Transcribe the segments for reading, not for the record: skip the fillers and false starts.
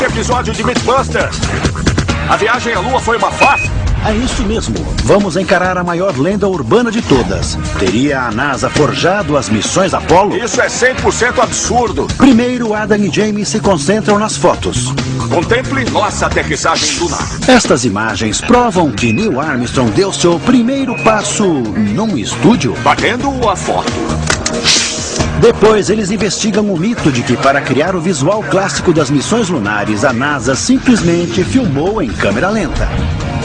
esse episódio de Mythbusters. A viagem à Lua foi uma farsa? É isso mesmo. Vamos encarar a maior lenda urbana de todas. Teria a NASA forjado as missões Apollo? Isso é 100% absurdo. Primeiro, Adam e Jamie se concentram nas fotos. Contemple nossa aterrissagem lunar. Estas imagens provam que Neil Armstrong deu seu primeiro passo num estúdio. Batendo a foto. Depois, eles investigam o mito de que, para criar o visual clássico das missões lunares, a NASA simplesmente filmou em câmera lenta.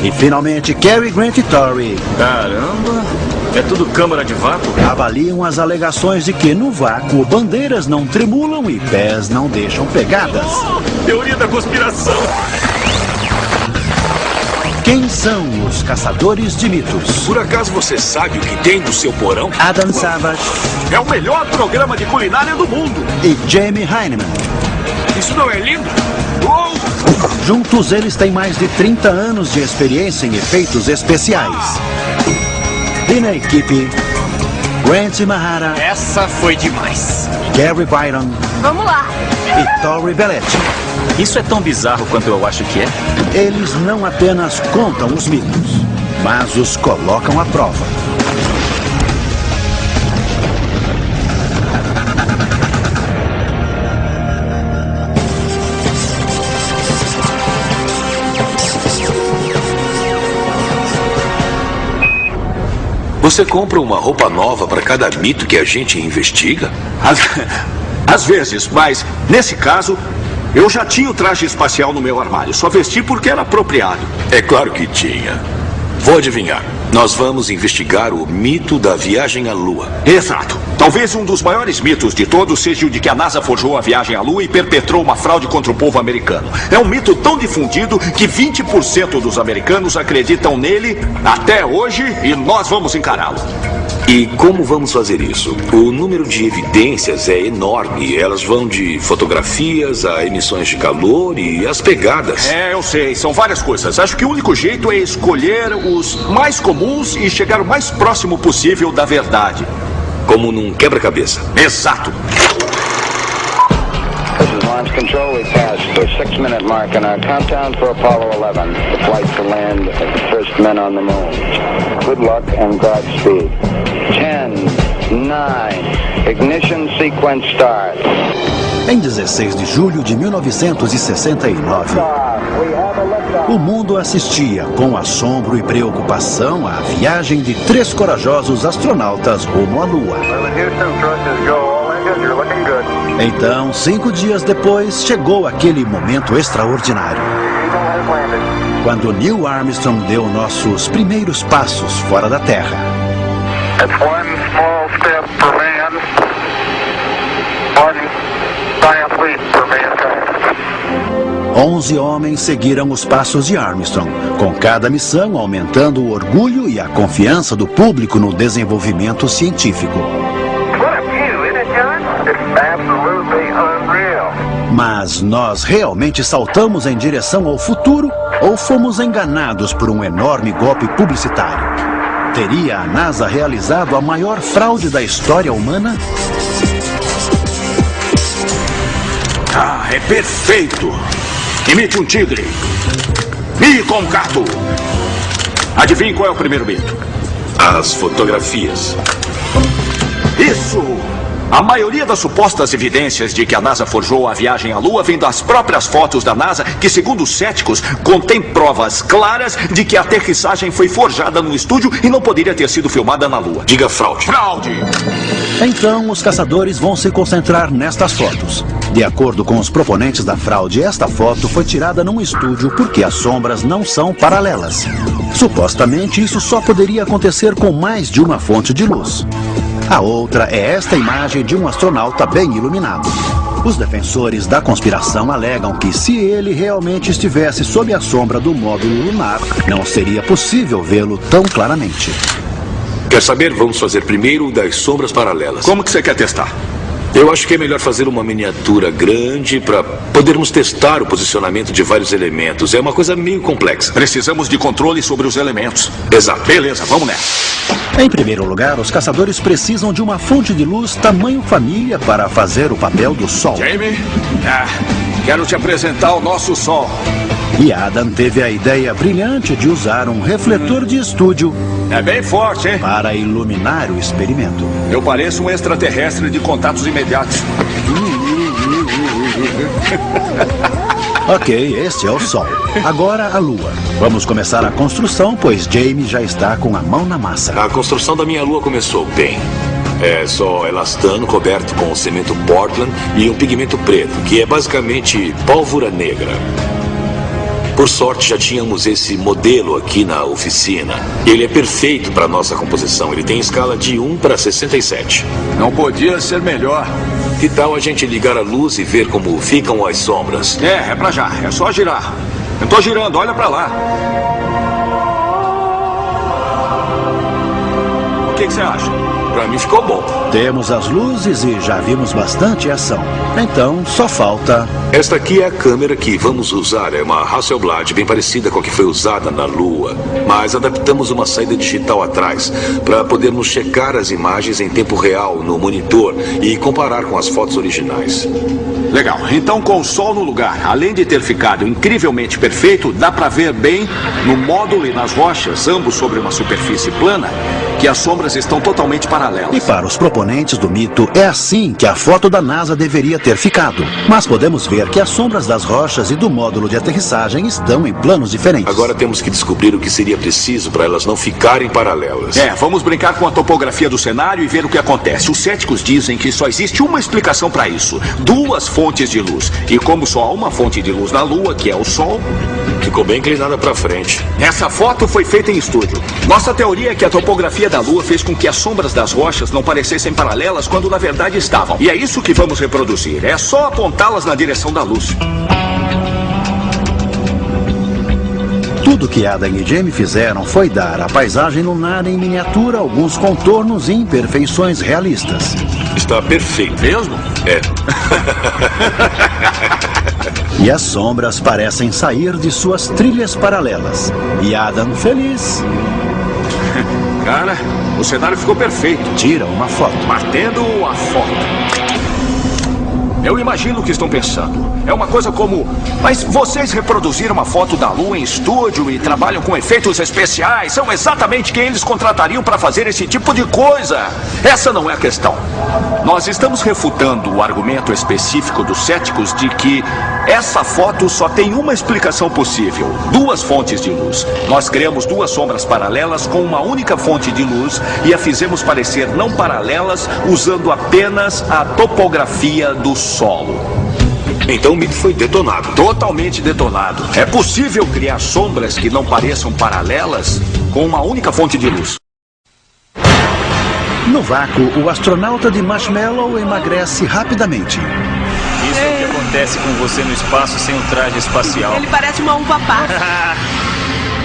E, finalmente, Cary Grant e Torrey Caramba, é tudo câmara de vácuo? avaliam as alegações de que, no vácuo, bandeiras não tremulam e pés não deixam pegadas. Teoria da conspiração. Quem são os caçadores de mitos? Por acaso você sabe o que tem no seu porão? Adam Savage É o melhor programa de culinária do mundo. e Jamie Hyneman. Isso não é lindo? Uou! Juntos, eles têm mais de 30 anos de experiência em efeitos especiais. E na equipe, Grant Imahara, Essa foi demais. Gary Byron Vamos lá. e Torrey Belletti. Isso é tão bizarro quanto eu acho que é? Eles não apenas contam os mitos, mas os colocam à prova. Você compra uma roupa nova para cada mito que a gente investiga? Às vezes, mas nesse caso, eu já tinha o traje espacial no meu armário. Só vesti porque era apropriado. É claro que tinha. Vou adivinhar. Nós vamos investigar o mito da viagem à Lua. Exato. Talvez um dos maiores mitos de todos seja o de que a NASA forjou a viagem à Lua e perpetrou uma fraude contra o povo americano. É um mito tão difundido que 20% dos americanos acreditam nele até hoje e nós vamos encará-lo. E como vamos fazer isso? O número de evidências é enorme. Elas vão de fotografias a emissões de calor e as pegadas. É, eu sei, são várias coisas. Acho que o único jeito é escolher os mais comuns e chegar o mais próximo possível da verdade. Como num quebra-cabeça. Exato. This is Launch Control. We passed the 6-minute mark in our countdown for Apollo 11, the flight to land as the first men on the moon. Good luck and Godspeed. 10, 9, ignition sequence start. Em 16 de julho de 1969, o mundo assistia com assombro e preocupação à viagem de 3 corajosos astronautas rumo à Lua. Então, 5 dias depois, chegou aquele momento extraordinário, quando Neil Armstrong deu nossos primeiros passos fora da Terra. It's one small step for man, one giant leap for mankind. 11 homens seguiram os passos de Armstrong, com cada missão aumentando o orgulho e a confiança do público no desenvolvimento científico. What a view, isn't it, John? It's absolutely unreal. Mas nós realmente saltamos em direção ao futuro ou fomos enganados por um enorme golpe publicitário? Teria a NASA realizado a maior fraude da história humana? Ah, é perfeito. Imite um tigre. Mie com um gato. Adivinhe qual é o primeiro mito? As fotografias. Isso! A maioria das supostas evidências de que a NASA forjou a viagem à Lua vem das próprias fotos da NASA, que, segundo os céticos, contém provas claras de que a aterrissagem foi forjada no estúdio e não poderia ter sido filmada na Lua. Diga fraude. Fraude! Então, os caçadores vão se concentrar nestas fotos. De acordo com os proponentes da fraude, esta foto foi tirada num estúdio porque as sombras não são paralelas. Supostamente, isso só poderia acontecer com mais de uma fonte de luz. A outra é esta imagem de um astronauta bem iluminado. Os defensores da conspiração alegam que, se ele realmente estivesse sob a sombra do módulo lunar, não seria possível vê-lo tão claramente. Quer saber? Vamos fazer primeiro o das sombras paralelas. Como que você quer testar? Eu acho que é melhor fazer uma miniatura grande para podermos testar o posicionamento de vários elementos. É uma coisa meio complexa. Precisamos de controle sobre os elementos. Exato. Beleza, vamos nessa. Em primeiro lugar, os caçadores precisam de uma fonte de luz tamanho família para fazer o papel do Sol. Jamie? quero te apresentar o nosso Sol. E Adam teve a ideia brilhante de usar um refletor de estúdio É bem forte, hein? para iluminar o experimento. Eu pareço um extraterrestre de contatos imediatos. Ok, este é o Sol. Agora a Lua. Vamos começar a construção, pois Jamie já está com a mão na massa. A construção da minha lua começou bem. É só elastano coberto com cimento Portland e um pigmento preto, que é basicamente pólvora negra. Por sorte, já tínhamos esse modelo aqui na oficina. Ele é perfeito para nossa composição. Ele tem escala de 1:67. Não podia ser melhor. Que tal a gente ligar a luz e ver como ficam as sombras? É pra já. É só girar. Eu tô girando, olha pra lá. O que você acha? Pra mim ficou bom. Temos as luzes e já vimos bastante ação. Então, só falta... Esta aqui é a câmera que vamos usar. É uma Hasselblad bem parecida com a que foi usada na Lua. Mas adaptamos uma saída digital atrás para podermos checar as imagens em tempo real no monitor e comparar com as fotos originais. Legal. Então, com o Sol no lugar, além de ter ficado incrivelmente perfeito, dá pra ver bem no módulo e nas rochas, ambos sobre uma superfície plana, que as sombras estão totalmente paralelas. E para os proponentes do mito, é assim que a foto da NASA deveria ter ficado. Mas podemos ver que as sombras das rochas e do módulo de aterrissagem estão em planos diferentes. Agora temos que descobrir o que seria preciso para elas não ficarem paralelas. Vamos brincar com a topografia do cenário e ver o que acontece. Os céticos dizem que só existe uma explicação para isso. 2 fontes de luz. E como só há uma fonte de luz na Lua, que é o Sol... Ficou bem inclinada para frente. Essa foto foi feita em estúdio. Nossa teoria é que a topografia da Lua fez com que as sombras das rochas não parecessem paralelas quando na verdade estavam. E é isso que vamos reproduzir. É só apontá-las na direção da luz. Tudo que Adam e Jamie fizeram foi dar à paisagem lunar em miniatura alguns contornos e imperfeições realistas. Está perfeito. Mesmo? É. E as sombras parecem sair de suas trilhas paralelas. E Adam, feliz, Cara, o cenário ficou perfeito. tira uma foto. Batendo a foto. Eu imagino o que estão pensando. É uma coisa como... Mas vocês reproduziram uma foto da Lua em estúdio e trabalham com efeitos especiais. São exatamente quem eles contratariam para fazer esse tipo de coisa. Essa não é a questão. Nós estamos refutando o argumento específico dos céticos de que essa foto só tem uma explicação possível. 2 fontes de luz. Nós criamos 2 sombras paralelas com uma única fonte de luz e a fizemos parecer não paralelas usando apenas a topografia do solo. Então o mito foi detonado. Totalmente detonado. É possível criar sombras que não pareçam paralelas com uma única fonte de luz. No vácuo, o astronauta de Marshmallow emagrece rapidamente. Isso é o que acontece com você no espaço sem o traje espacial. Ele parece uma uva passa.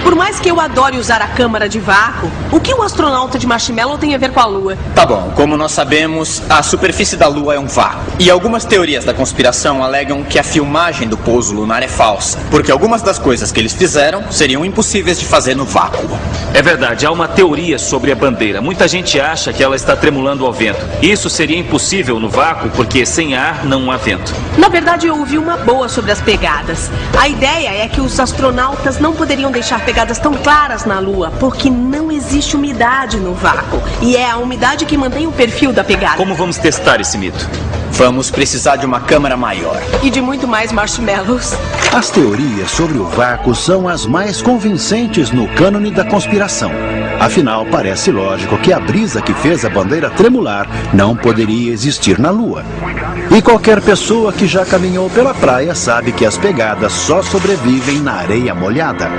Por mais que eu adore usar a câmara de vácuo, o que o astronauta de Marshmallow tem a ver com a Lua? Tá bom, como nós sabemos, a superfície da Lua é um vácuo. E algumas teorias da conspiração alegam que a filmagem do pouso lunar é falsa, porque algumas das coisas que eles fizeram seriam impossíveis de fazer no vácuo. É verdade, há uma teoria sobre a bandeira. Muita gente acha que ela está tremulando ao vento. Isso seria impossível no vácuo, porque sem ar não há vento. Na verdade, eu ouvi uma boa sobre as pegadas. A ideia é que os astronautas não poderiam deixar pegadas tão claras na Lua, porque não existe umidade no vácuo. E é a umidade que mantém o perfil da pegada. Como vamos testar esse mito? Vamos precisar de uma câmera maior. E de muito mais marshmallows. As teorias sobre o vácuo são as mais convincentes no cânone da conspiração. Afinal, parece lógico que a brisa que fez a bandeira tremular não poderia existir na Lua. E qualquer pessoa que já caminhou pela praia sabe que as pegadas só sobrevivem na areia molhada.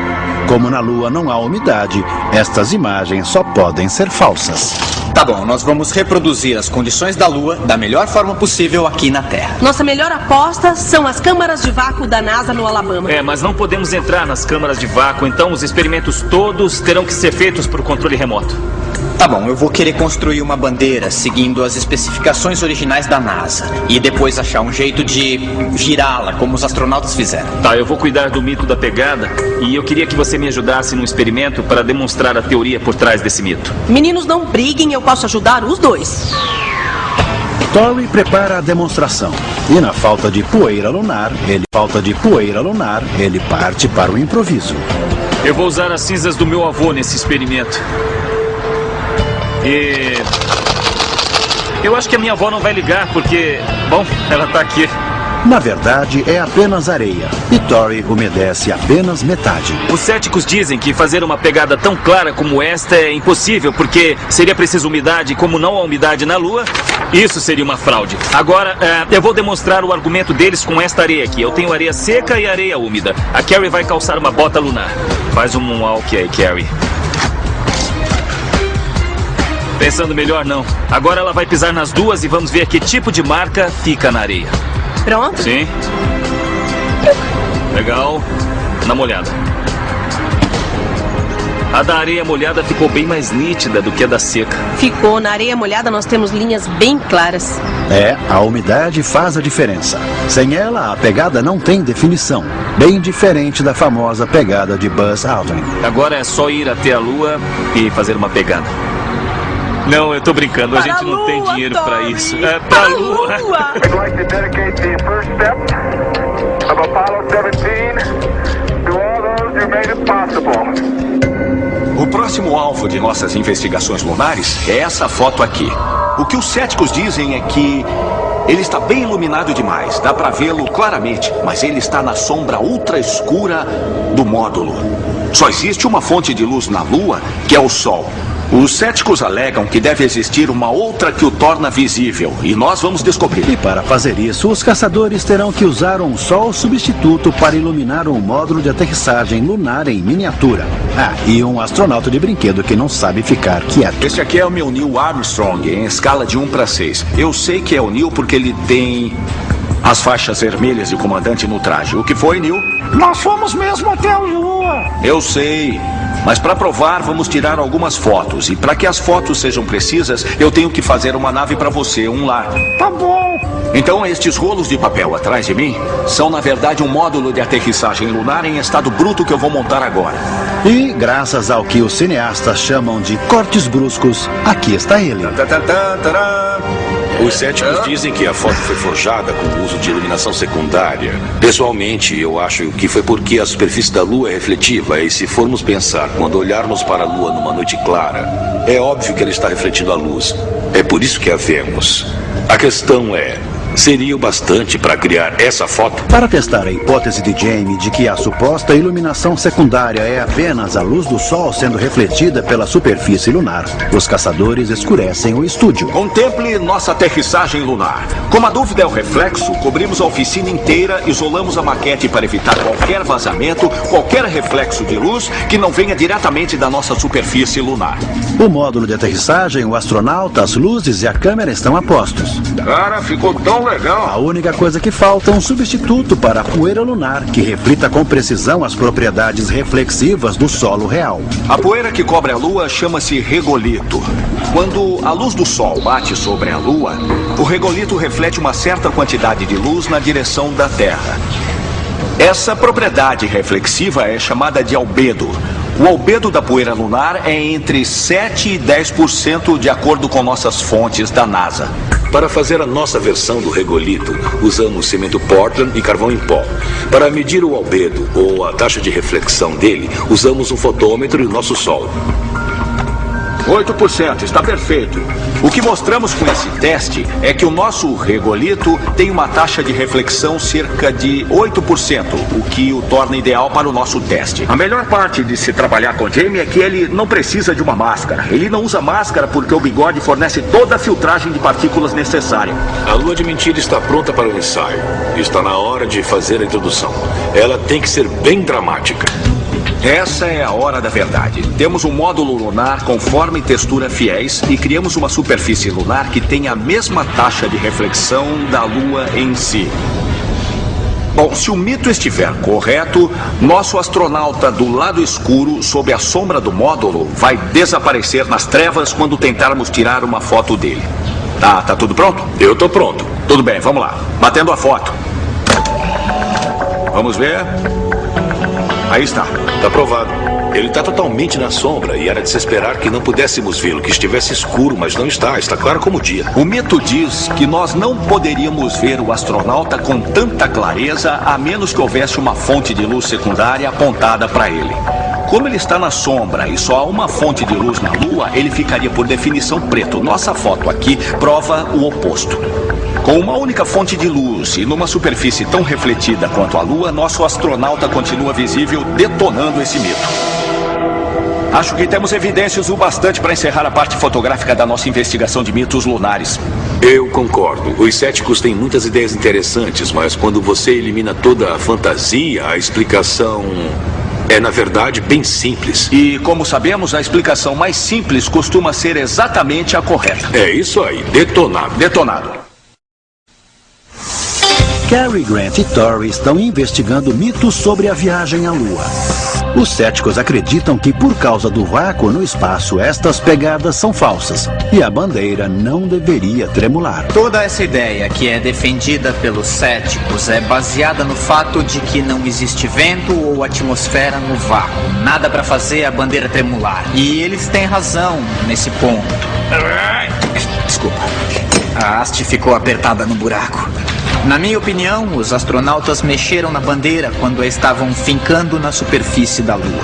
Como na Lua não há umidade, estas imagens só podem ser falsas. Tá bom, nós vamos reproduzir as condições da Lua da melhor forma possível aqui na Terra. Nossa melhor aposta são as câmaras de vácuo da NASA no Alabama. Mas não podemos entrar nas câmaras de vácuo, então os experimentos todos terão que ser feitos por controle remoto. Tá bom, eu vou querer construir uma bandeira seguindo as especificações originais da NASA e depois achar um jeito de girá-la, como os astronautas fizeram. Tá, eu vou cuidar do mito da pegada e eu queria que você me ajudasse num experimento para demonstrar a teoria por trás desse mito. Meninos, não briguem, eu posso ajudar os dois. Torrey prepara a demonstração. E na falta de poeira lunar, ele parte para o improviso. Eu vou usar as cinzas do meu avô nesse experimento. E... eu acho que a minha avó não vai ligar porque... bom, ela tá aqui. Na verdade, é apenas areia. E Torrey umedece apenas metade. Os céticos dizem que fazer uma pegada tão clara como esta é impossível, porque seria preciso umidade, como não há umidade na Lua, isso seria uma fraude. Agora, eu vou demonstrar o argumento deles com esta areia aqui. Eu tenho areia seca e areia úmida. A Carrie vai calçar uma bota lunar. Faz um moonwalk aí, Carrie. Pensando melhor, não. Agora ela vai pisar nas duas e vamos ver que tipo de marca fica na areia. Pronto? Sim. Legal. Na molhada. A da areia molhada ficou bem mais nítida do que a da seca. Ficou. Na areia molhada nós temos linhas bem claras. A umidade faz a diferença. Sem ela, a pegada não tem definição. Bem diferente da famosa pegada de Buzz Aldrin. Agora é só ir até a Lua e fazer uma pegada. Não, eu tô brincando, a gente não tem dinheiro pra isso. É pra Lua. We'd like to dedicate the first step of Apollo 17 to all those who made it possible. O próximo alvo de nossas investigações lunares é essa foto aqui. O que os céticos dizem é que ele está bem iluminado demais. Dá pra vê-lo claramente, mas ele está na sombra ultra escura do módulo. Só existe uma fonte de luz na Lua, que é o Sol. Os céticos alegam que deve existir uma outra que o torna visível, e nós vamos descobrir. E para fazer isso, os caçadores terão que usar um sol substituto para iluminar um módulo de aterrissagem lunar em miniatura. E um astronauta de brinquedo que não sabe ficar quieto. Este aqui é o meu Neil Armstrong, em escala de 1 para 6. Eu sei que é o Neil porque ele tem as faixas vermelhas de comandante no traje. O que foi, Neil? Nós fomos mesmo até a Lua. Eu sei. Mas para provar, vamos tirar algumas fotos. E para que as fotos sejam precisas, eu tenho que fazer uma nave para você, um lar. Tá bom. Então, estes rolos de papel atrás de mim são, na verdade, um módulo de aterrissagem lunar em estado bruto que eu vou montar agora. E, graças ao que os cineastas chamam de cortes bruscos, aqui está ele. Os céticos dizem que a foto foi forjada com o uso de iluminação secundária. Pessoalmente, eu acho que foi porque a superfície da Lua é refletiva e se formos pensar, quando olharmos para a Lua numa noite clara, é óbvio que ela está refletindo a luz. É por isso que a vemos. A questão é, seria o bastante para criar essa foto? Para testar a hipótese de Jamie de que a suposta iluminação secundária é apenas a luz do Sol sendo refletida pela superfície lunar, os caçadores escurecem o estúdio. Contemple nossa aterrissagem lunar. Como a dúvida é o reflexo, cobrimos a oficina inteira, isolamos a maquete para evitar qualquer vazamento, qualquer reflexo de luz que não venha diretamente da nossa superfície lunar. O módulo de aterrissagem, o astronauta, as luzes e a câmera estão a postos. Cara, ficou tão legal. A única coisa que falta é um substituto para a poeira lunar que reflita com precisão as propriedades reflexivas do solo real. A poeira que cobre a Lua chama-se regolito. Quando a luz do Sol bate sobre a Lua, o regolito reflete uma certa quantidade de luz na direção da Terra. Essa propriedade reflexiva é chamada de albedo. O albedo da poeira lunar é entre 7 e 10% de acordo com nossas fontes da NASA. Para fazer a nossa versão do regolito, usamos cimento Portland e carvão em pó. Para medir o albedo, ou a taxa de reflexão dele, usamos um fotômetro e o nosso Sol. 8%, está perfeito. O que mostramos com esse teste é que o nosso regolito tem uma taxa de reflexão cerca de 8%, o que o torna ideal para o nosso teste. A melhor parte de se trabalhar com Jamie é que ele não precisa de uma máscara. Ele não usa máscara porque o bigode fornece toda a filtragem de partículas necessária. A lua de mentira está pronta para o ensaio. Está na hora de fazer a introdução. Ela tem que ser bem dramática. Essa é a hora da verdade. Temos um módulo lunar com forma e textura fiéis e criamos uma superfície lunar que tem a mesma taxa de reflexão da Lua em si. Bom, se o mito estiver correto, nosso astronauta do lado escuro, sob a sombra do módulo, vai desaparecer nas trevas quando tentarmos tirar uma foto dele. Tá tudo pronto? Eu tô pronto. Tudo bem, vamos lá. Batendo a foto. Vamos ver. Aí está. Tá aprovado. Ele está totalmente na sombra e era de se esperar que não pudéssemos vê-lo, que estivesse escuro, mas não está. Está claro como o dia. O mito diz que nós não poderíamos ver o astronauta com tanta clareza a menos que houvesse uma fonte de luz secundária apontada para ele. Como ele está na sombra e só há uma fonte de luz na Lua, ele ficaria por definição preto. Nossa foto aqui prova o oposto. Com uma única fonte de luz e numa superfície tão refletida quanto a Lua, nosso astronauta continua visível, detonando esse mito. Acho que temos evidências o bastante para encerrar a parte fotográfica da nossa investigação de mitos lunares. Eu concordo. Os céticos têm muitas ideias interessantes, mas quando você elimina toda a fantasia, a explicação é, na verdade, bem simples. E, como sabemos, a explicação mais simples costuma ser exatamente a correta. É isso aí, detonado. Detonado. Cary Grant e Torrey estão investigando mitos sobre a viagem à Lua. Os céticos acreditam que, por causa do vácuo no espaço, estas pegadas são falsas e a bandeira não deveria tremular. Toda essa ideia que é defendida pelos céticos é baseada no fato de que não existe vento ou atmosfera no vácuo. Nada para fazer a bandeira tremular. E eles têm razão nesse ponto. Desculpa. A haste ficou apertada no buraco. Na minha opinião, os astronautas mexeram na bandeira quando a estavam fincando na superfície da Lua.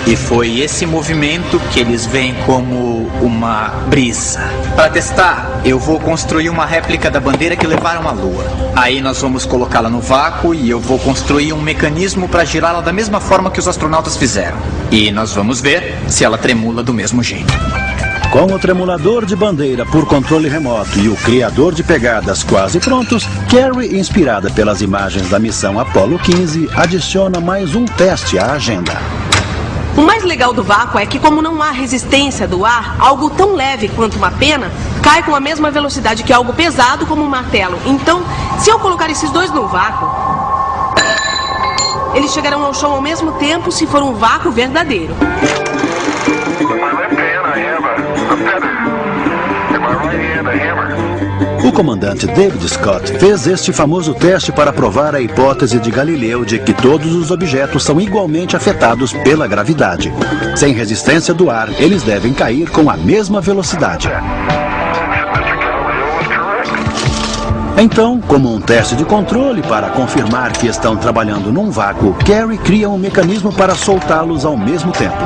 E foi esse movimento que eles veem como uma brisa. Para testar, eu vou construir uma réplica da bandeira que levaram à Lua. Aí nós vamos colocá-la no vácuo e eu vou construir um mecanismo para girá-la da mesma forma que os astronautas fizeram. E nós vamos ver se ela tremula do mesmo jeito. Com o tremulador de bandeira por controle remoto e o criador de pegadas quase prontos, Cary, inspirada pelas imagens da missão Apollo 15, adiciona mais um teste à agenda. O mais legal do vácuo é que, como não há resistência do ar, algo tão leve quanto uma pena cai com a mesma velocidade que algo pesado como um martelo. Então, se eu colocar esses dois no vácuo, eles chegarão ao chão ao mesmo tempo se for um vácuo verdadeiro. O comandante David Scott fez este famoso teste para provar a hipótese de Galileu de que todos os objetos são igualmente afetados pela gravidade. Sem resistência do ar, eles devem cair com a mesma velocidade. Então, como um teste de controle para confirmar que estão trabalhando num vácuo, Cary cria um mecanismo para soltá-los ao mesmo tempo.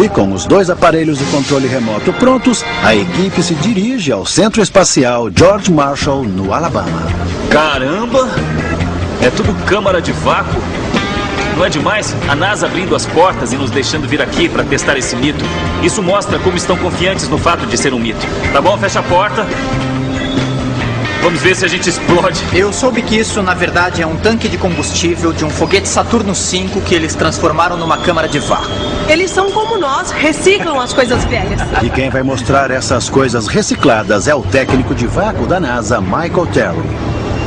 E com os dois aparelhos de controle remoto prontos, a equipe se dirige ao Centro Espacial George Marshall, no Alabama. Caramba! É tudo câmara de vácuo? Não é demais? A NASA abrindo as portas e nos deixando vir aqui para testar esse mito. Isso mostra como estão confiantes no fato de ser um mito. Tá bom? Fecha a porta. Vamos ver se a gente explode. Eu soube que isso, na verdade, é um tanque de combustível de um foguete Saturno V que eles transformaram numa câmara de vácuo. Eles são como nós, reciclam as coisas velhas. E quem vai mostrar essas coisas recicladas é o técnico de vácuo da NASA, Michael Terry.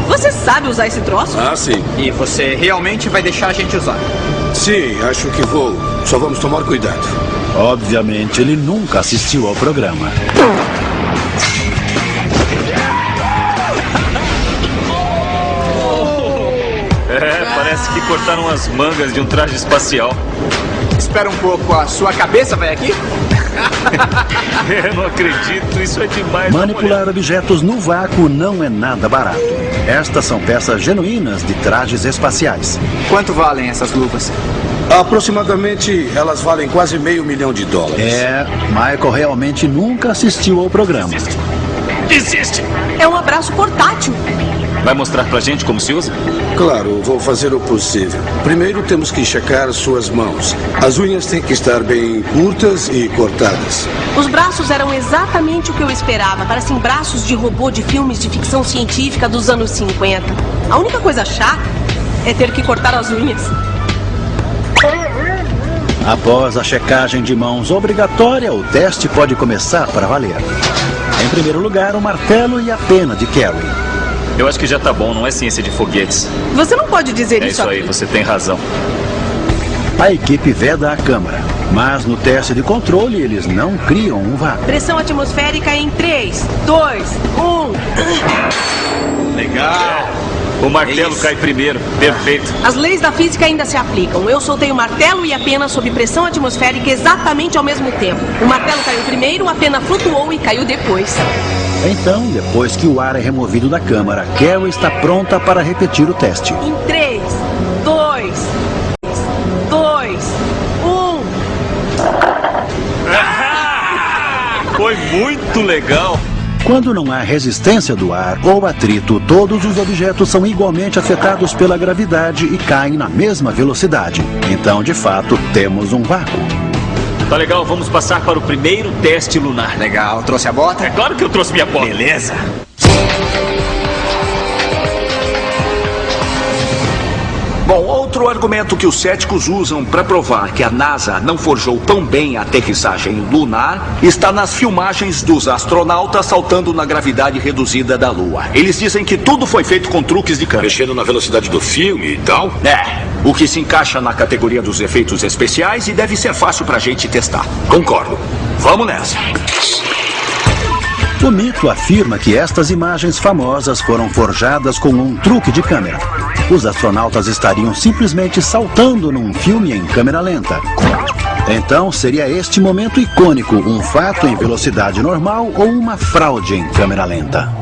Você sabe usar esse troço? Ah, sim. E você realmente vai deixar a gente usar? Sim, acho que vou. Só vamos tomar cuidado. Obviamente, ele nunca assistiu ao programa. Parece que cortaram as mangas de um traje espacial. Espera um pouco, a sua cabeça vai aqui? Eu não acredito, isso é demais. Manipular objetos no vácuo não é nada barato. Estas são peças genuínas de trajes espaciais. Quanto valem essas luvas? Aproximadamente, elas valem quase $500 mil. Michael realmente nunca assistiu ao programa. Desiste! É um abraço portátil. Vai mostrar pra gente como se usa? Claro, vou fazer o possível. Primeiro temos que checar suas mãos. As unhas têm que estar bem curtas e cortadas. Os braços eram exatamente o que eu esperava. Parecem braços de robô de filmes de ficção científica dos anos 50. A única coisa chata é ter que cortar as unhas. Após a checagem de mãos obrigatória, o teste pode começar para valer. Em primeiro lugar, o martelo e a pena de Cary. Eu acho que já tá bom, não é ciência de foguetes. Você não pode dizer É isso isso aí, aqui. você tem razão. A equipe veda a câmara, mas no teste de controle eles não criam um vácuo. Pressão atmosférica em 3, 2, 1. Legal! O martelo cai primeiro. Perfeito. As leis da física ainda se aplicam. Eu soltei o martelo e a pena sob pressão atmosférica exatamente ao mesmo tempo. O martelo caiu primeiro, a pena flutuou e caiu depois. Então, depois que o ar é removido da câmara, Carrie está pronta para repetir o teste. Em 3, 2, 1... Foi muito legal. Quando não há resistência do ar ou atrito, todos os objetos são igualmente afetados pela gravidade e caem na mesma velocidade. Então, de fato, temos um vácuo. Tá legal, vamos passar para o primeiro teste lunar. Legal, trouxe a bota? É claro que eu trouxe minha bota. Beleza. Bom, outro argumento que os céticos usam para provar que a NASA não forjou tão bem a aterrissagem lunar está nas filmagens dos astronautas saltando na gravidade reduzida da Lua. Eles dizem que tudo foi feito com truques de câmera. Mexendo na velocidade do filme e tal? O que se encaixa na categoria dos efeitos especiais e deve ser fácil pra gente testar. Concordo. Vamos nessa. O mito afirma que estas imagens famosas foram forjadas com um truque de câmera. Os astronautas estariam simplesmente saltando num filme em câmera lenta. Então, seria este momento icônico um fato em velocidade normal ou uma fraude em câmera lenta?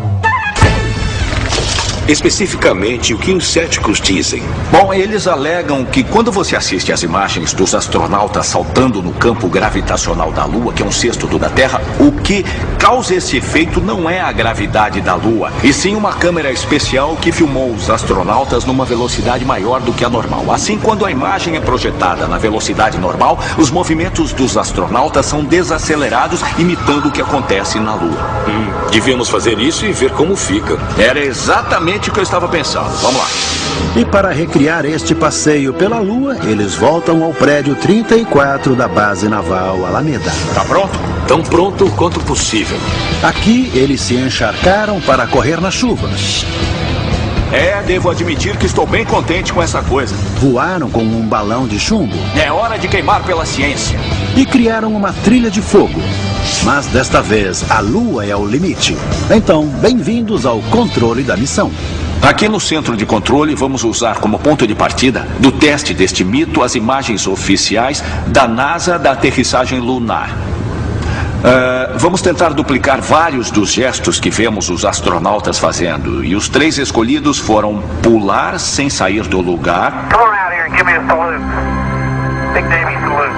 Especificamente, o que os céticos dizem? Bom, eles alegam que quando você assiste às imagens dos astronautas saltando no campo gravitacional da Lua, que é um sexto da Terra, o que causa esse efeito não é a gravidade da Lua, e sim uma câmera especial que filmou os astronautas numa velocidade maior do que a normal. Assim, quando a imagem é projetada na velocidade normal, os movimentos dos astronautas são desacelerados, imitando o que acontece na Lua. Devíamos fazer isso e ver como fica. Era exatamente o que eu estava pensando. Vamos lá. E para recriar este passeio pela Lua, eles voltam ao prédio 34 da Base Naval Alameda. Tá pronto? Tão pronto quanto possível. Aqui, eles se encharcaram para correr na chuva. Devo admitir que estou bem contente com essa coisa. Voaram com um balão de chumbo. É hora de queimar pela ciência. E criaram uma trilha de fogo. Mas desta vez, a Lua é o limite. Então, bem-vindos ao controle da missão. Aqui no centro de controle, vamos usar como ponto de partida do teste deste mito as imagens oficiais da NASA da aterrissagem lunar. Vamos tentar duplicar vários dos gestos que vemos os astronautas fazendo. E os 3 escolhidos foram pular sem sair do lugar. Come around here and give me a salute. Big Davy salute.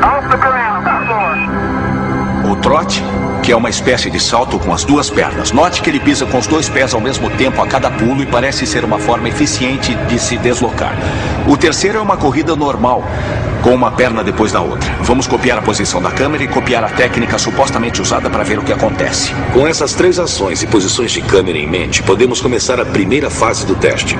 Off the ground, not more. O trote, que é uma espécie de salto com as 2 pernas. Note que ele pisa com os 2 pés ao mesmo tempo a cada pulo e parece ser uma forma eficiente de se deslocar. O terceiro é uma corrida normal, com uma perna depois da outra. Vamos copiar a posição da câmera e copiar a técnica supostamente usada para ver o que acontece. Com essas 3 ações e posições de câmera em mente, podemos começar a primeira fase do teste.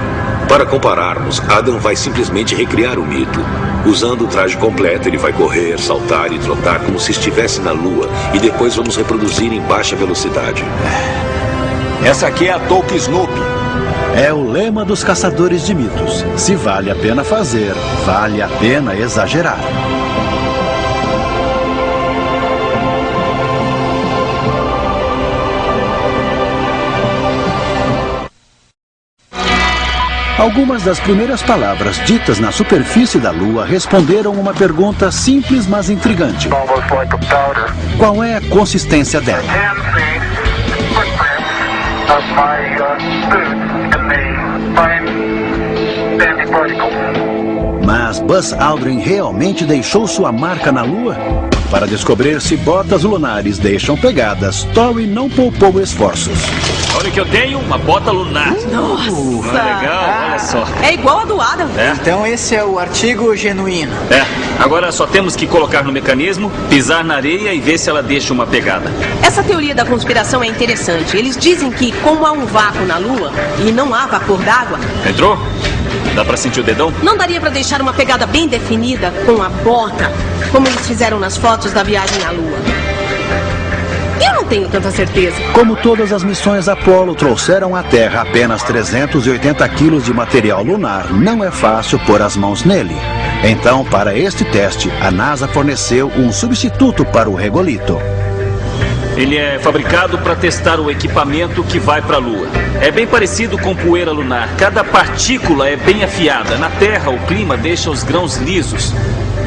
Para compararmos, Adam vai simplesmente recriar o mito. Usando o traje completo, ele vai correr, saltar e trotar como se estivesse na Lua. E depois vamos reproduzir em baixa velocidade. Essa aqui é a Toque Snoop. É o lema dos caçadores de mitos. Se vale a pena fazer, vale a pena exagerar. Algumas das primeiras palavras ditas na superfície da Lua responderam uma pergunta simples, mas intrigante. Almost like a powder. Qual é a consistência dela? 10 feet footprints of my boots in the fine sandy particles. Mas Buzz Aldrin realmente deixou sua marca na Lua? Para descobrir se botas lunares deixam pegadas, Tory não poupou esforços. Olha o que eu tenho, uma bota lunar. Nossa! Legal, olha só. É igual a do Adam. Então esse é o artigo genuíno. Agora só temos que colocar no mecanismo, pisar na areia e ver se ela deixa uma pegada. Essa teoria da conspiração é interessante. Eles dizem que, como há um vácuo na Lua e não há vapor d'água... Entrou? Dá pra sentir o dedão? Não daria pra deixar uma pegada bem definida com a bota, como eles fizeram nas fotos da viagem à Lua? Eu não tenho tanta certeza. Como todas as missões Apollo trouxeram à Terra apenas 380 quilos de material lunar, não é fácil pôr as mãos nele. Então, para este teste, a NASA forneceu um substituto para o regolito. Ele é fabricado para testar o equipamento que vai para a Lua. É bem parecido com poeira lunar. Cada partícula é bem afiada. Na Terra, o clima deixa os grãos lisos.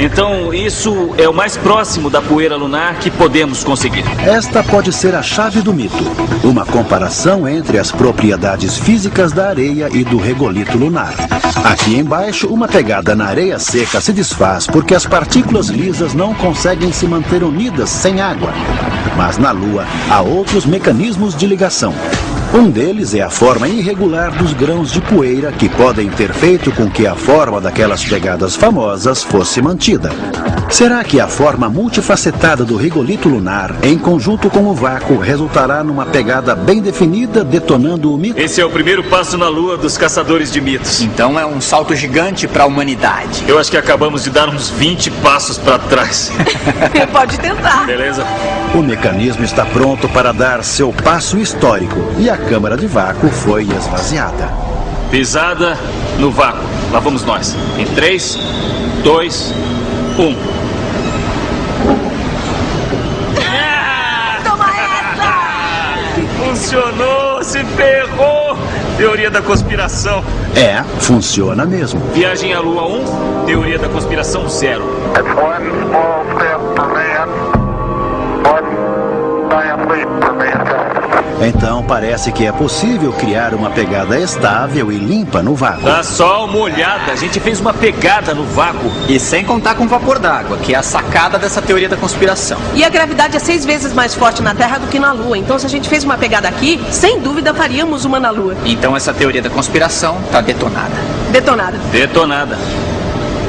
Então, isso é o mais próximo da poeira lunar que podemos conseguir. Esta pode ser a chave do mito. Uma comparação entre as propriedades físicas da areia e do regolito lunar. Aqui embaixo, uma pegada na areia seca se desfaz porque as partículas lisas não conseguem se manter unidas sem água. Mas na Lua, há outros mecanismos de ligação. Um deles é a forma irregular dos grãos de poeira que podem ter feito com que a forma daquelas pegadas famosas fosse mantida. Será que a forma multifacetada do regolito lunar, em conjunto com o vácuo, resultará numa pegada bem definida, detonando o mito? Esse é o primeiro passo na Lua dos caçadores de mitos. Então é um salto gigante para a humanidade. Eu acho que acabamos de dar uns 20 passos para trás. Pode tentar. Beleza? O mecanismo está pronto para dar seu passo histórico e a câmara de vácuo foi esvaziada. Pisada no vácuo. Lá vamos nós. Em 3, 2, 1. Toma essa! Funcionou! Se ferrou! Teoria da conspiração. É, funciona mesmo. Viagem à Lua 1, teoria da conspiração 0. It's one small step for man, one giant leap for mankind. Então parece que é possível criar uma pegada estável e limpa no vácuo. Dá só uma olhada, a gente fez uma pegada no vácuo. E sem contar com vapor d'água, que é a sacada dessa teoria da conspiração. E a gravidade é 6 vezes mais forte na Terra do que na Lua. Então, se a gente fez uma pegada aqui, sem dúvida faríamos uma na Lua. Então essa teoria da conspiração tá detonada. Detonada. Detonada.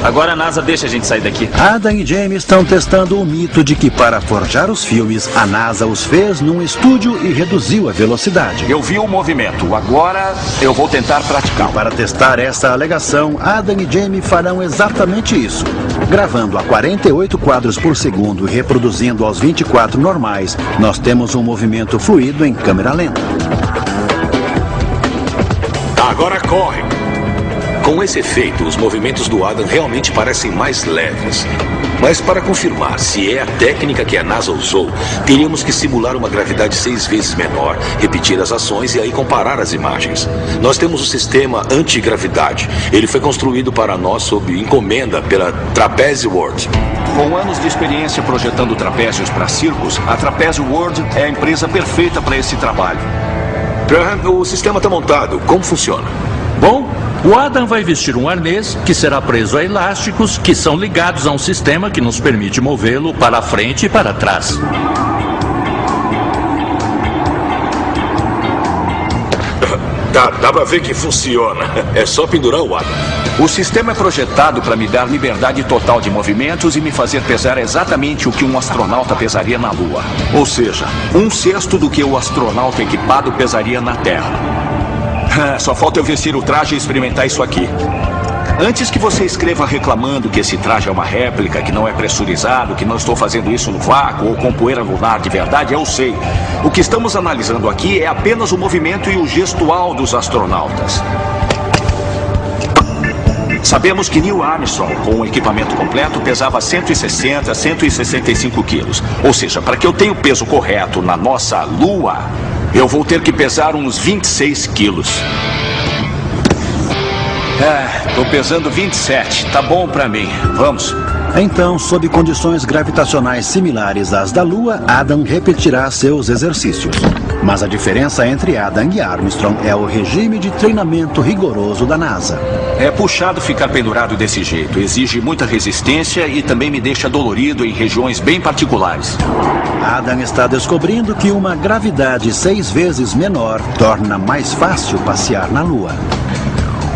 Agora a NASA deixa a gente sair daqui. Adam e James estão testando o mito de que para forjar os filmes, a NASA os fez num estúdio e reduziu a velocidade. Eu vi o movimento, agora eu vou tentar praticar. Para testar essa alegação, Adam e James farão exatamente isso. Gravando a 48 quadros por segundo e reproduzindo aos 24 normais, nós temos um movimento fluido em câmera lenta. Agora corre! Com esse efeito, os movimentos do Adam realmente parecem mais leves. Mas para confirmar se é a técnica que a NASA usou, teríamos que simular uma gravidade 6 vezes menor, repetir as ações e aí comparar as imagens. Nós temos o sistema antigravidade. Ele foi construído para nós sob encomenda pela Trapeze World. Com anos de experiência projetando trapézios para circos, a Trapeze World é a empresa perfeita para esse trabalho. O sistema está montado. Como funciona? Bom, o Adam vai vestir um arnês que será preso a elásticos que são ligados a um sistema que nos permite movê-lo para frente e para trás. Dá pra ver que funciona. É só pendurar o Adam. O sistema é projetado para me dar liberdade total de movimentos e me fazer pesar exatamente o que um astronauta pesaria na Lua. Ou seja, 1/6 do que o astronauta equipado pesaria na Terra. Só falta eu vestir o traje e experimentar isso aqui. Antes que você escreva reclamando que esse traje é uma réplica, que não é pressurizado, que não estou fazendo isso no vácuo ou com poeira lunar de verdade, eu sei. O que estamos analisando aqui é apenas o movimento e o gestual dos astronautas. Sabemos que Neil Armstrong, com o equipamento completo, pesava 160 a 165 quilos. Ou seja, para que eu tenha o peso correto na nossa Lua, eu vou ter que pesar uns 26 quilos. Tô pesando 27. Tá bom pra mim. Vamos. Então, sob condições gravitacionais similares às da Lua, Adam repetirá seus exercícios. Mas a diferença entre Adam e Armstrong é o regime de treinamento rigoroso da NASA. É puxado ficar pendurado desse jeito. Exige muita resistência e também me deixa dolorido em regiões bem particulares. Adam está descobrindo que uma gravidade 6 vezes menor torna mais fácil passear na Lua.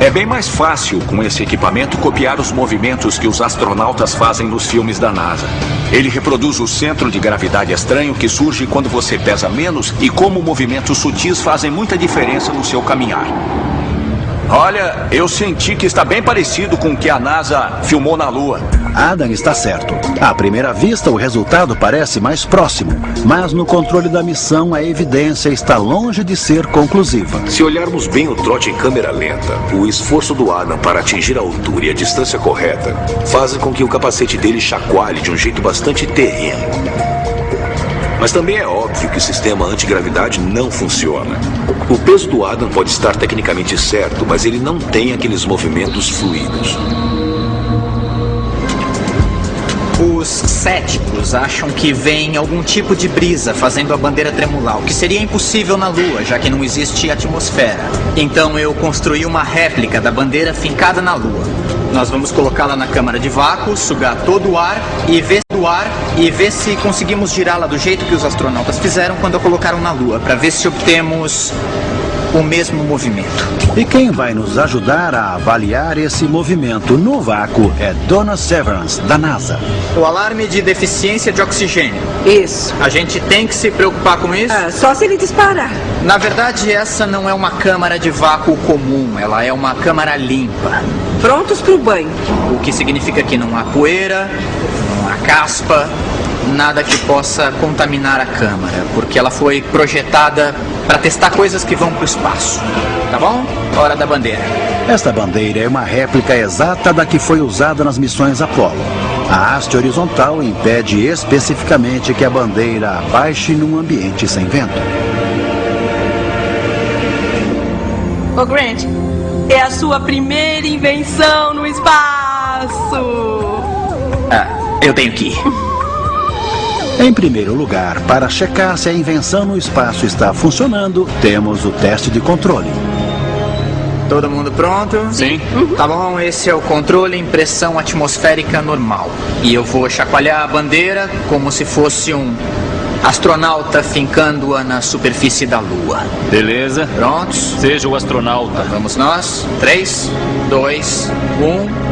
É bem mais fácil, com esse equipamento, copiar os movimentos que os astronautas fazem nos filmes da NASA. Ele reproduz o centro de gravidade estranho que surge quando você pesa menos e como movimentos sutis fazem muita diferença no seu caminhar. Olha, eu senti que está bem parecido com o que a NASA filmou na Lua. Adam está certo. À primeira vista, o resultado parece mais próximo, mas no controle da missão, a evidência está longe de ser conclusiva. Se olharmos bem o trote em câmera lenta, o esforço do Adam para atingir a altura e a distância correta fazem com que o capacete dele chacoalhe de um jeito bastante terreno. Mas também é óbvio que o sistema antigravidade não funciona. O peso do Adam pode estar tecnicamente certo, mas ele não tem aqueles movimentos fluidos. Os céticos acham que vem algum tipo de brisa fazendo a bandeira tremular, o que seria impossível na Lua, já que não existe atmosfera. Então eu construí uma réplica da bandeira fincada na Lua. Nós vamos colocá-la na câmara de vácuo, sugar todo o ar e ver se conseguimos girá-la do jeito que os astronautas fizeram quando a colocaram na Lua, para ver se obtemos o mesmo movimento. E quem vai nos ajudar a avaliar esse movimento no vácuo é Donna Severance, da NASA. O alarme de deficiência de oxigênio. Isso. A gente tem que se preocupar com isso? Só se ele disparar. Na verdade, essa não é uma câmara de vácuo comum, ela é uma câmara limpa. Prontos para o banho. O que significa que não há poeira, não há caspa, nada que possa contaminar a câmara, porque ela foi projetada para testar coisas que vão para o espaço. Tá bom? Hora da bandeira. Esta bandeira é uma réplica exata da que foi usada nas missões Apollo. A haste horizontal impede especificamente que a bandeira abaixe num ambiente sem vento. Ô Grant, é a sua primeira invenção no espaço! Eu tenho que ir. Em primeiro lugar, para checar se a invenção no espaço está funcionando, temos o teste de controle. Todo mundo pronto? Sim. Tá bom, esse é o controle em pressão atmosférica normal. E eu vou chacoalhar a bandeira como se fosse um astronauta fincando-a na superfície da Lua. Beleza. Prontos? Seja o astronauta. Vamos nós. 3, 2, 1.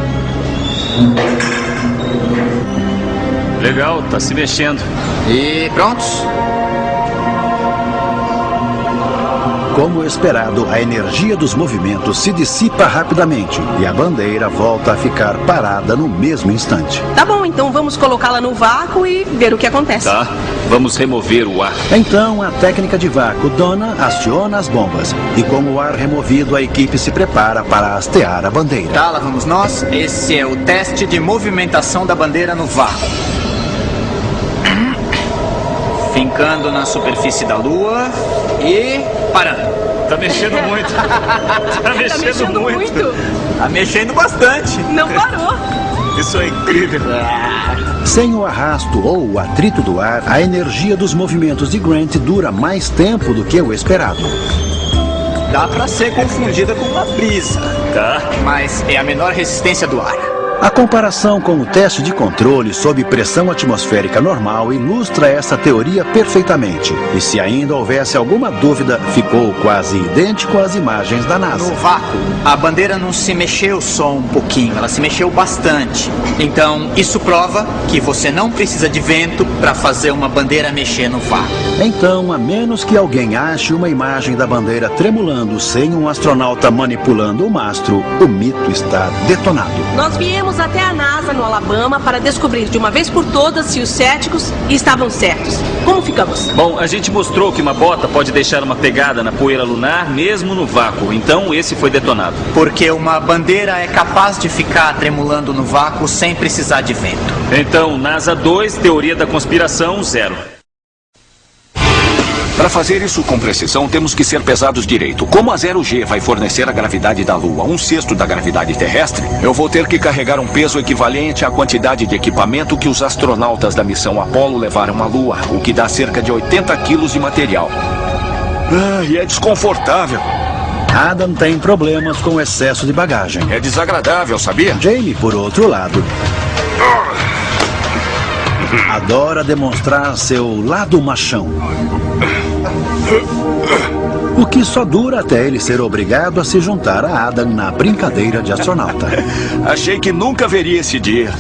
Legal, tá se mexendo. E prontos? Como esperado, a energia dos movimentos se dissipa rapidamente e a bandeira volta a ficar parada no mesmo instante. Tá bom, então vamos colocá-la no vácuo e ver o que acontece. Tá, vamos remover o ar. Então, a técnica de vácuo, Donna aciona as bombas. E com o ar removido, a equipe se prepara para hastear a bandeira. Tá, lá vamos nós. Esse é o teste de movimentação da bandeira no vácuo. Fincando na superfície da Lua e parando. Tá mexendo muito. Tá mexendo muito. Tá mexendo bastante. Não parou. Isso é incrível. Sem o arrasto ou o atrito do ar, a energia dos movimentos de Grant dura mais tempo do que o esperado. Dá pra ser confundida com uma brisa. Tá. Mas é a menor resistência do ar. A comparação com o teste de controle sob pressão atmosférica normal ilustra essa teoria perfeitamente. E se ainda houvesse alguma dúvida, ficou quase idêntico às imagens da NASA. No vácuo, a bandeira não se mexeu só um pouquinho, ela se mexeu bastante. Então, isso prova que você não precisa de vento para fazer uma bandeira mexer no vácuo. Então, a menos que alguém ache uma imagem da bandeira tremulando sem um astronauta manipulando o mastro, o mito está detonado. Nós viemos até a NASA no Alabama para descobrir de uma vez por todas se os céticos estavam certos. Como ficamos? Bom, a gente mostrou que uma bota pode deixar uma pegada na poeira lunar mesmo no vácuo, então esse foi detonado. Porque uma bandeira é capaz de ficar tremulando no vácuo sem precisar de vento. Então, NASA 2, teoria da conspiração 0. Para fazer isso com precisão, temos que ser pesados direito. Como a 0G vai fornecer a gravidade da Lua 1/6 da gravidade terrestre, eu vou ter que carregar um peso equivalente à quantidade de equipamento que os astronautas da missão Apollo levaram à Lua, o que dá cerca de 80 quilos de material. E é desconfortável. Adam tem problemas com excesso de bagagem. É desagradável, sabia? Jamie, por outro lado, adora demonstrar seu lado machão. O que só dura até ele ser obrigado a se juntar a Adam na brincadeira de astronauta. Achei que nunca veria esse dia.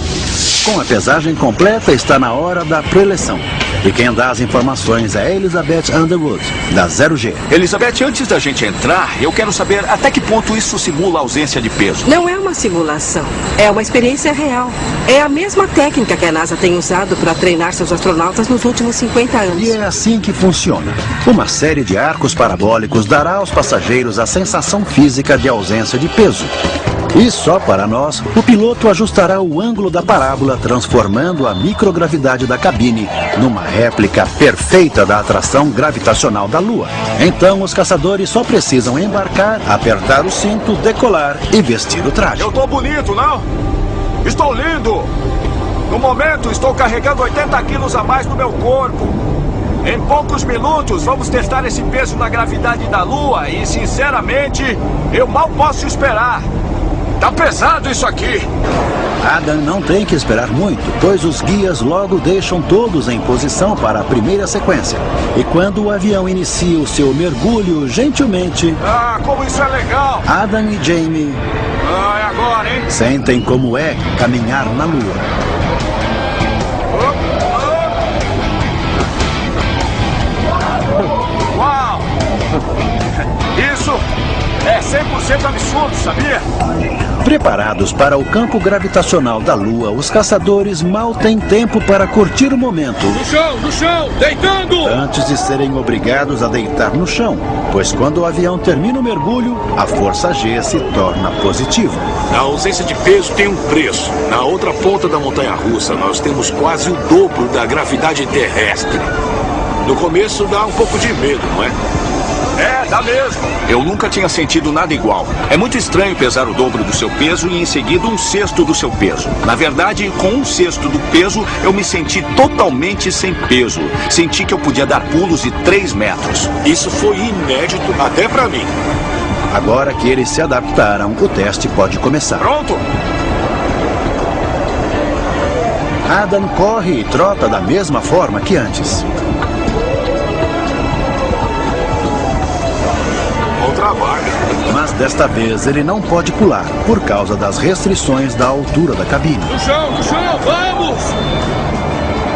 Com a pesagem completa, está na hora da preleção. E quem dá as informações é Elizabeth Underwood, da 0G. Elizabeth, antes da gente entrar, eu quero saber até que ponto isso simula a ausência de peso. Não é uma simulação, é uma experiência real. É a mesma técnica que a NASA tem usado para treinar seus astronautas nos últimos 50 anos. E é assim que funciona. Uma série de arcos parabólicos dará aos passageiros a sensação física de ausência de peso. E só para nós, o piloto ajustará o ângulo da parábola, transformando a microgravidade da cabine numa réplica perfeita da atração gravitacional da Lua. Então, os caçadores só precisam embarcar, apertar o cinto, decolar e vestir o traje. Eu tô bonito, não? Estou lindo! No momento, estou carregando 80 quilos a mais no meu corpo. Em poucos minutos, vamos testar esse peso na gravidade da Lua e, sinceramente, eu mal posso esperar. Tá pesado isso aqui. Adam não tem que esperar muito, pois os guias logo deixam todos em posição para a primeira sequência. E quando o avião inicia o seu mergulho, gentilmente... Ah, como isso é legal! Adam e Jamie... Ah, é agora, hein? Sentem como é caminhar na Lua. Uau! Isso é 100% absurdo, sabia? Preparados para o campo gravitacional da Lua, os caçadores mal têm tempo para curtir o momento. No chão, deitando! Antes de serem obrigados a deitar no chão, pois quando o avião termina o mergulho, a força G se torna positiva. A ausência de peso tem um preço. Na outra ponta da montanha-russa, nós temos quase o dobro da gravidade terrestre. No começo dá um pouco de medo, não é? É, dá mesmo. Eu nunca tinha sentido nada igual. É muito estranho pesar o dobro do seu peso e em seguida 1/6 do seu peso. Na verdade, com 1/6 do peso, eu me senti totalmente sem peso. Senti que eu podia dar pulos de 3 metros. Isso foi inédito até pra mim. Agora que eles se adaptaram, o teste pode começar. Pronto? Adam corre e trota da mesma forma que antes. Bom trabalho. Mas desta vez ele não pode pular, por causa das restrições da altura da cabine. No chão, vamos!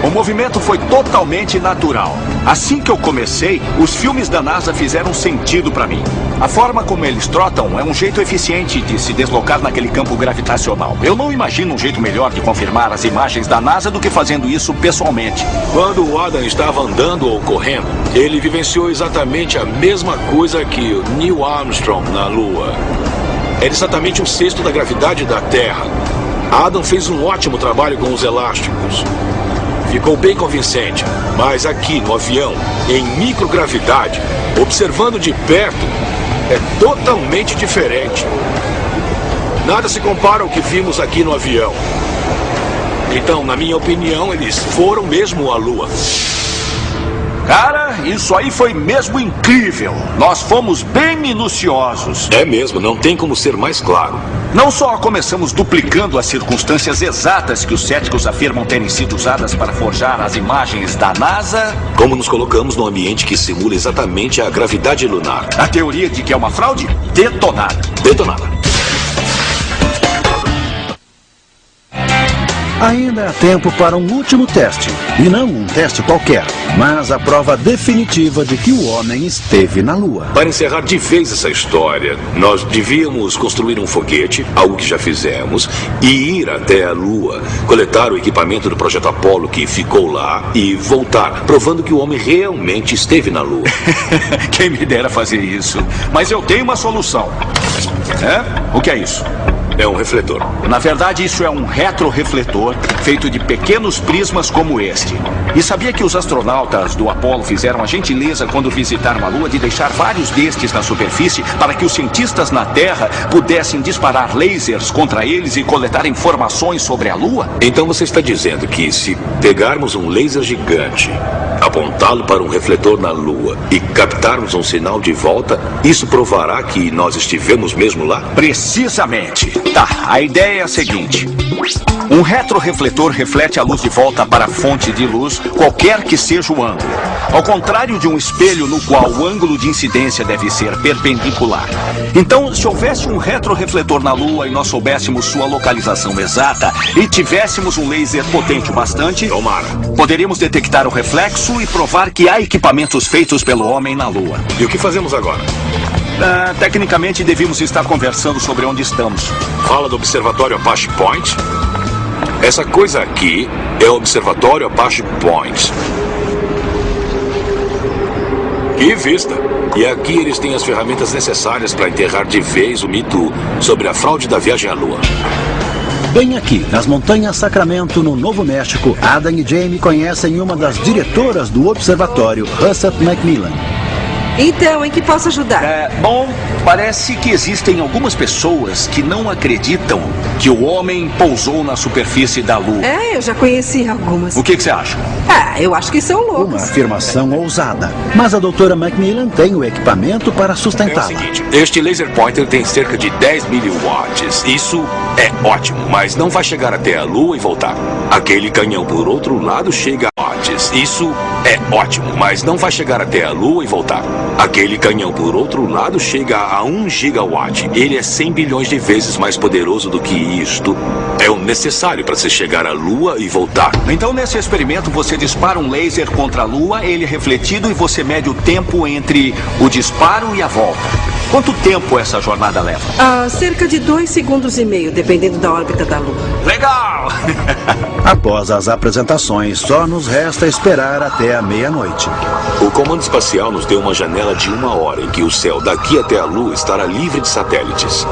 O movimento foi totalmente natural. Assim que eu comecei, os filmes da NASA fizeram sentido para mim. A forma como eles trotam é um jeito eficiente de se deslocar naquele campo gravitacional. Eu não imagino um jeito melhor de confirmar as imagens da NASA do que fazendo isso pessoalmente. Quando o Adam estava andando ou correndo, ele vivenciou exatamente a mesma coisa que o Neil Armstrong na Lua. Era exatamente 1/6 da gravidade da Terra. Adam fez um ótimo trabalho com os elásticos. Ficou bem convincente, mas aqui no avião, em microgravidade, observando de perto, é totalmente diferente. Nada se compara ao que vimos aqui no avião. Então, na minha opinião, eles foram mesmo à Lua. Cara, isso aí foi mesmo incrível. Nós fomos bem minuciosos. É mesmo, não tem como ser mais claro. Não só começamos duplicando as circunstâncias exatas que os céticos afirmam terem sido usadas para forjar as imagens da NASA, como nos colocamos num ambiente que simula exatamente a gravidade lunar. A teoria de que é uma fraude? Detonada. Ainda há tempo para um último teste. E não um teste qualquer, mas a prova definitiva de que o homem esteve na Lua. Para encerrar de vez essa história, nós devíamos construir um foguete, algo que já fizemos, e ir até a Lua, coletar o equipamento do projeto Apollo que ficou lá e voltar, provando que o homem realmente esteve na Lua. Quem me dera fazer isso. Mas eu tenho uma solução. O que é isso? É um refletor. Na verdade, isso é um retrorefletor feito de pequenos prismas como este. E sabia que os astronautas do Apollo fizeram a gentileza quando visitaram a Lua de deixar vários destes na superfície para que os cientistas na Terra pudessem disparar lasers contra eles e coletar informações sobre a Lua? Então você está dizendo que se pegarmos um laser gigante, apontá-lo para um refletor na Lua e captarmos um sinal de volta, isso provará que nós estivemos mesmo lá? Precisamente. Tá, a ideia é a seguinte. Um retrorefletor reflete a luz de volta para a fonte de luz, qualquer que seja o ângulo. Ao contrário de um espelho no qual o ângulo de incidência deve ser perpendicular. Então, se houvesse um retrorefletor na Lua e nós soubéssemos sua localização exata e tivéssemos um laser potente o bastante, poderíamos detectar o reflexo e provar que há equipamentos feitos pelo homem na Lua. E o que fazemos agora? Tecnicamente, devíamos estar conversando sobre onde estamos. Fala do Observatório Apache Point? Essa coisa aqui é o Observatório Apache Point. Que vista! E aqui eles têm as ferramentas necessárias para enterrar de vez o mito sobre a fraude da viagem à Lua. Bem aqui, nas montanhas Sacramento, no Novo México, Adam e Jamie conhecem uma das diretoras do observatório, Russell Macmillan. Então, em que posso ajudar? Bom, parece que existem algumas pessoas que não acreditam que o homem pousou na superfície da Lua. Eu já conheci algumas. O que você acha? Eu acho que são loucos. Uma afirmação ousada, mas a doutora Macmillan tem o equipamento para sustentá-la. É o seguinte, este laser pointer tem cerca de 10 miliwatts. Isso é ótimo, mas não vai chegar até a Lua e voltar. Aquele canhão por outro lado chega a watts. Isso é ótimo, mas não vai chegar até a Lua e voltar. Aquele canhão por outro lado chega a 1 gigawatt. Ele é 100 bilhões de vezes mais poderoso do que isto. É o necessário para se chegar à Lua e voltar. Então, nesse experimento, você dispara um laser contra a Lua, ele é refletido e você mede o tempo entre o disparo e a volta. Quanto tempo essa jornada leva? Cerca de 2,5 segundos, dependendo da órbita da Lua. Legal! Após as apresentações, só nos resta esperar até a meia-noite. O Comando Espacial nos deu uma janela de 1 hora em que o céu daqui até a Lua estará livre de satélites.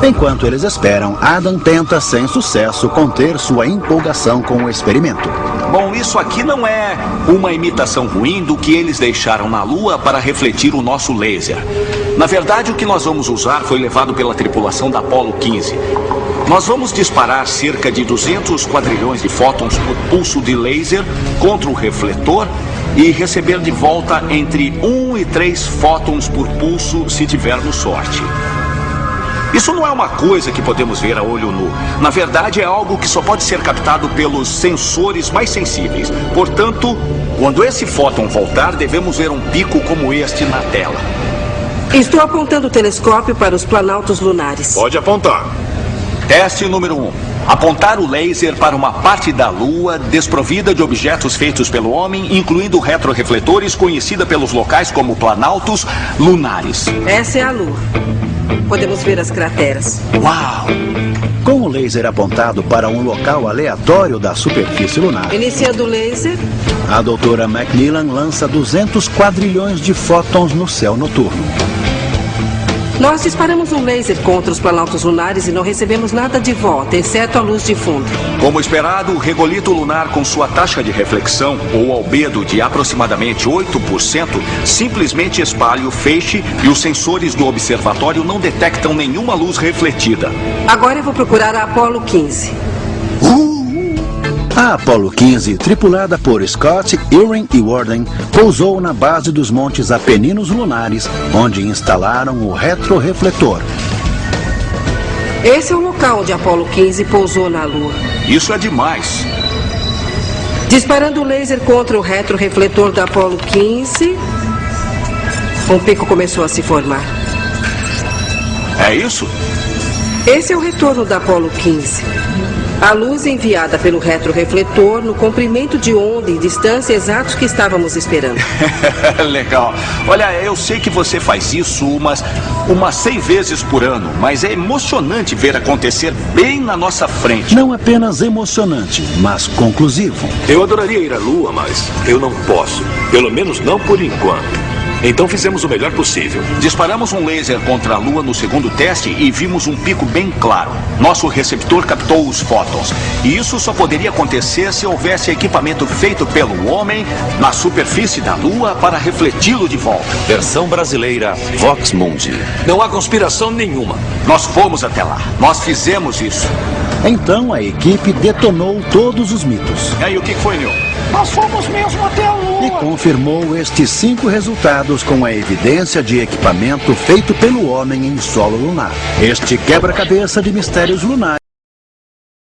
Enquanto eles esperam, Adam tenta, sem sucesso, conter sua empolgação com o experimento. Bom, isso aqui não é uma imitação ruim do que eles deixaram na Lua para refletir o nosso laser. Na verdade, o que nós vamos usar foi levado pela tripulação da Apollo 15. Nós vamos disparar cerca de 200 quadrilhões de fótons por pulso de laser contra o refletor e receber de volta entre 1 e 3 fótons por pulso se tivermos sorte. Isso não é uma coisa que podemos ver a olho nu. Na verdade, é algo que só pode ser captado pelos sensores mais sensíveis. Portanto, quando esse fóton voltar, devemos ver um pico como este na tela. Estou apontando o telescópio para os planaltos lunares. Pode apontar. Teste número 1. Apontar o laser para uma parte da Lua desprovida de objetos feitos pelo homem, incluindo retrorefletores, conhecida pelos locais como planaltos lunares. Essa é a Lua. Podemos ver as crateras. Uau! Com o laser apontado para um local aleatório da superfície lunar, Iniciando o laser, a doutora Macmillan lança 200 quadrilhões de fótons no céu noturno. nós disparamos um laser contra os planaltos lunares e não recebemos nada de volta, exceto a luz de fundo. Como esperado, o regolito lunar com sua taxa de reflexão, ou albedo de aproximadamente 8%, simplesmente espalha o feixe e os sensores do observatório não detectam nenhuma luz refletida. Agora eu vou procurar a Apollo 15. A Apollo 15, tripulada por Scott, Irwin e Warden, pousou na base dos montes Apeninos Lunares, onde instalaram o retrorefletor. Esse é o local onde a Apollo 15 pousou na Lua. Isso é demais. Disparando o laser contra o retrorefletor da Apollo 15, um pico começou a se formar. É isso? Esse é o retorno da Apollo 15. A luz enviada pelo retrorefletor no comprimento de onda e distância exatos que estávamos esperando. Legal. Olha, eu sei que você faz isso umas 100 vezes por ano, mas é emocionante ver acontecer bem na nossa frente. Não apenas emocionante, mas conclusivo. Eu adoraria ir à Lua, mas eu não posso. Pelo menos não por enquanto. Então fizemos o melhor possível. Disparamos um laser contra a Lua no segundo teste e vimos um pico bem claro. Nosso receptor captou os fótons. E isso só poderia acontecer se houvesse equipamento feito pelo homem na superfície da Lua para refleti-lo de volta. Versão brasileira, Vox Mundi. Não há conspiração nenhuma. Nós fomos até lá. Nós fizemos isso. Então a equipe detonou todos os mitos. E aí, o que foi, Neil? Nós fomos mesmo até a Lua. E confirmou estes 5 resultados com a evidência de equipamento feito pelo homem em solo lunar. Este quebra-cabeça de mistérios lunares